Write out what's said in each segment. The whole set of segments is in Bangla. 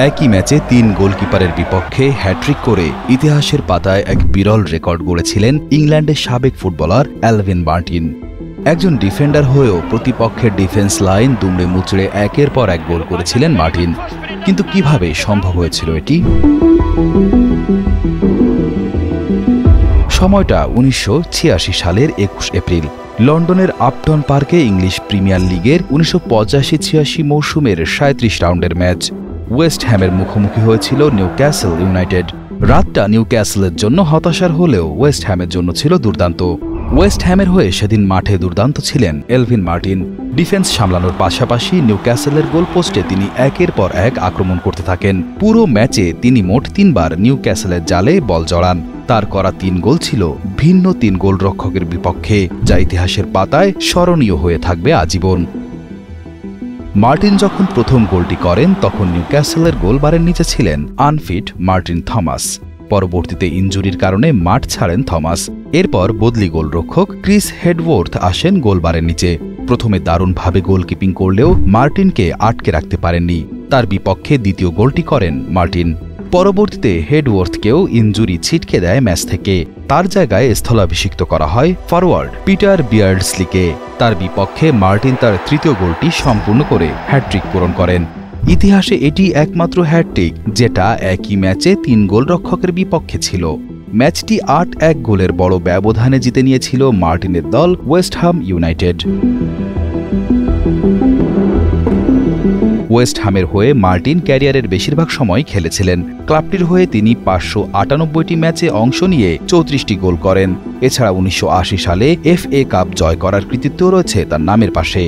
একই ম্যাচে ৩ গোলকিপারের বিপক্ষে হ্যাট্রিক করে ইতিহাসের পাতায় এক বিরল রেকর্ড গড়েছিলেন ইংল্যান্ডের সাবেক ফুটবলার অ্যালভিন মার্টিন। একজন ডিফেন্ডার হয়েও প্রতিপক্ষের ডিফেন্স লাইন দুমড়ে মুচড়ে একের পর এক গোল করেছিলেন মার্টিন। কিন্তু কিভাবে সম্ভব হয়েছিল এটি? সময়টা ১৯৮৬ সালের ২১ এপ্রিল। লন্ডনের আপটন পার্কে ইংলিশ প্রিমিয়ার লিগের ১৯৮৫-৮৬ মৌসুমের ৩৭ রাউন্ডের ম্যাচ। ওয়েস্ট হ্যামের মুখোমুখি হয়েছিল নিউক্যাসল ইউনাইটেড। রাতটা নিউক্যাসলের জন্য হতাশার হলেও ওয়েস্ট হ্যামের জন্য ছিল দুর্দান্ত। ওয়েস্ট হ্যামের হয়ে সেদিন মাঠে দুর্দান্ত ছিলেন অ্যালভিন মার্টিন। ডিফেন্স সামলানোর পাশাপাশি নিউক্যাসলের গোলপোস্টে তিনি একের পর এক আক্রমণ করতে থাকেন। পুরো ম্যাচে তিনি মোট ৩ বার নিউক্যাসলের জালে বল জড়ান। তার করা ৩ গোল ছিল ভিন্ন ৩ গোলরক্ষকের বিপক্ষে, যা ইতিহাসের পাতায় স্মরণীয় হয়ে থাকবে আজীবন। মার্টিন যখন প্রথম গোলটি করেন তখন নিউক্যাসলের গোলবারের নিচে ছিলেন আনফিট মার্টিন থমাস। পরবর্তীতে ইনজুরির কারণে মাঠ ছাড়েন থমাস। এরপর বদলি গোলরক্ষক ক্রিস হেডওয়ার্থ আসেন গোলবারের নিচে। প্রথমে দারুণভাবে গোলকিপিং করলেও মার্টিনকে আটকে রাখতে পারেননি। তার বিপক্ষে দ্বিতীয় গোলটি করেন মার্টিন। পরবর্তীতে হেডওয়ার্থকেও ইনজুরি ছিটকে দেয় ম্যাচ থেকে। তার জায়গায় স্থলাভিষিক্ত করা হয় ফরওয়ার্ড পিটার বিয়ার্ডসলিকে। তার বিপক্ষে মার্টিন তার তৃতীয় গোলটি সম্পূর্ণ করে হ্যাট্রিক পূরণ করেন। ইতিহাসে এটি একমাত্র হ্যাট্রিক যেটা একই ম্যাচে ৩ গোলরক্ষকের বিপক্ষে ছিল। ম্যাচটি ৮-১ গোলের বড় ব্যবধানে জিতে নিয়েছিল মার্টিনের দল ওয়েস্ট হ্যাম ইউনাইটেড। ওয়েস্ট হ্যামের হয়ে মার্টিন ক্যারিয়ারের বেশিরভাগ সময় খেলেছিলেন। ক্লাবটির হয়ে তিনি ৫৯৮টি ম্যাচে অংশ নিয়ে ৩৪টি গোল করেন। এছাড়া ১৯৮০ সালে FA কাপ জয় করার কৃতিত্ব রয়েছে তার নামের পাশে।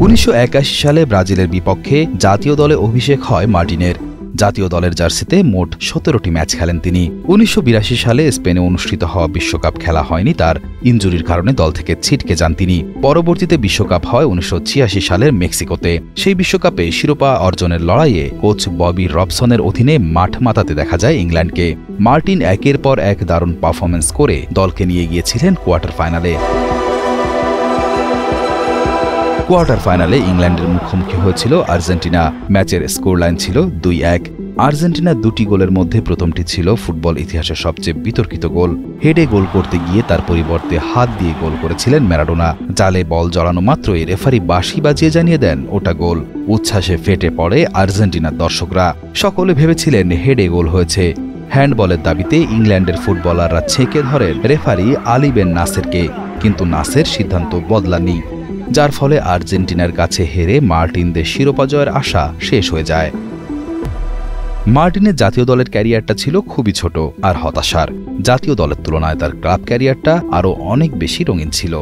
১৯৮১ সালে ব্রাজিলের বিপক্ষে জাতীয় দলে অভিষেক হয় মার্টিনের। জাতীয় দলের জার্সিতে মোট ১৭টি ম্যাচ খেলেন তিনি। ১৯৮২ সালে স্পেনে অনুষ্ঠিত হওয়া বিশ্বকাপ খেলা হয়নি তার। ইনজুরির কারণে দল থেকে ছিটকে যান তিনি। পরবর্তীতে বিশ্বকাপ হয় ১৯৮৬ সালের মেক্সিকোতে। সেই বিশ্বকাপে শিরোপা অর্জনের লড়াইয়ে কোচ ববি রবসনের অধীনে মাঠ মাতাতে দেখা যায় ইংল্যান্ডকে। মার্টিন একের পর এক দারুণ পারফরম্যান্স করে দলকে নিয়ে গিয়েছিলেন কোয়ার্টার ফাইনালে। কোয়ার্টার ফাইনালে ইংল্যান্ডের মুখোমুখি হয়েছিল আর্জেন্টিনা। ম্যাচের স্কোর লাইন ছিল ২-১। আর্জেন্টিনার ২টি গোলের মধ্যে প্রথমটি ছিল ফুটবল ইতিহাসের সবচেয়ে বিতর্কিত গোল। হেডে গোল করতে গিয়ে তার পরিবর্তে হাত দিয়ে গোল করেছিলেন ম্যারাডোনা। জালে বল জড়ানো মাত্রই রেফারি বাঁশি বাজিয়ে জানিয়ে দেন ওটা গোল। উচ্ছ্বাসে ফেটে পড়ে আর্জেন্টিনার দর্শকরা। সকলে ভেবেছিলেন হেডে গোল হয়েছে। হ্যান্ডবলের দাবিতে ইংল্যান্ডের ফুটবলাররা ছেঁকে ধরেন রেফারি আলী বেন নাসেরকে, কিন্তু নাসের সিদ্ধান্ত বদলাননি, যার ফলে আর্জেন্টিনার কাছে হেরে মার্টিনদের শিরোপা জয়ের আশা শেষ হয়ে যায়। মার্টিনের জাতীয় দলের ক্যারিয়ারটা ছিল খুবই ছোট আর হতাশার। জাতীয় দলের তুলনায় তার ক্লাব ক্যারিয়ারটা আরও অনেক বেশি রঙিন ছিল।